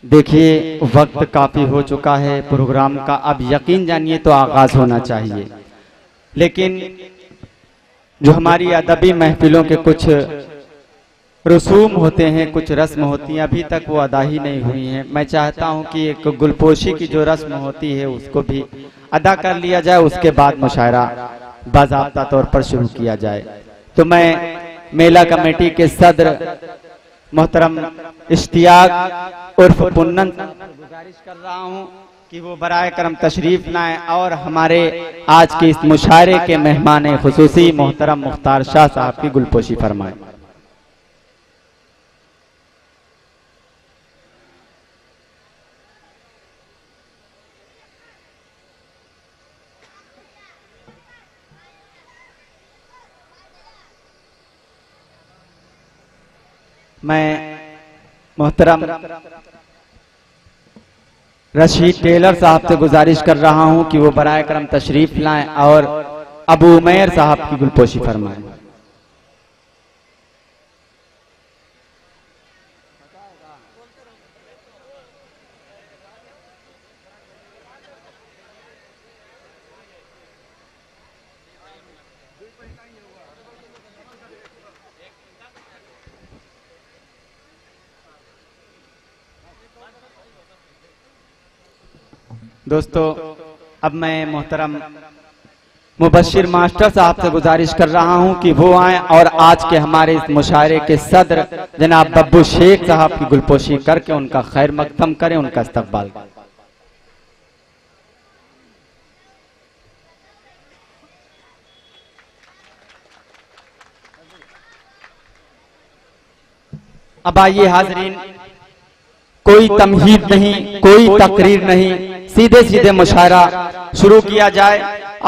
देखिए वक्त काफ़ी हो चुका है प्रोग्राम का, अब यकीन जानिए तो आगाज़ होना चाहिए, लेकिन जो हमारी अदबी महफिलों के कुछ रसूम होते हैं, कुछ रस्म होती हैं, अभी तक वो अदा ही नहीं हुई हैं। मैं चाहता हूं कि एक गुलपोशी की जो रस्म होती है उसको भी अदा कर लिया जाए, उसके बाद मुशायरा बाज़ाब्ता तौर पर शुरू किया जाए। तो मैं मेला कमेटी के सदर मोहतरम इश्तियाक उर्फ पुन्नन गुजारिश कर रहा हूं कि वो बराए करम तशरीफ लाएं और हमारे आज के इस मुशायरे के मेहमान खुसूसी मोहतरम मुख्तार शाह साहब की गुलपोशी फरमाएं। मैं मोहतरम रशीद टेलर साहब से गुजारिश कर रहा हूं कि वो बराए करम तशरीफ लाएं और अबू उमैर साहब की गुलपोशी फरमाएं। दोस्तों, अब मैं मोहतरम मुबश्शिर मास्टर साहब से गुजारिश कर रहा हूं कि वो आएं और आज के हमारे इस मुशायरे के सदर जनाब बब्बू शेख साहब की गुलपोशी करके उनका खैर मकदम करें, उनका इस्तकबाल। अब आइए हाजरीन, कोई तमहीद नहीं, कोई तकरीर नहीं, सीधे सीधे मुशायरा शुरू किया जाए।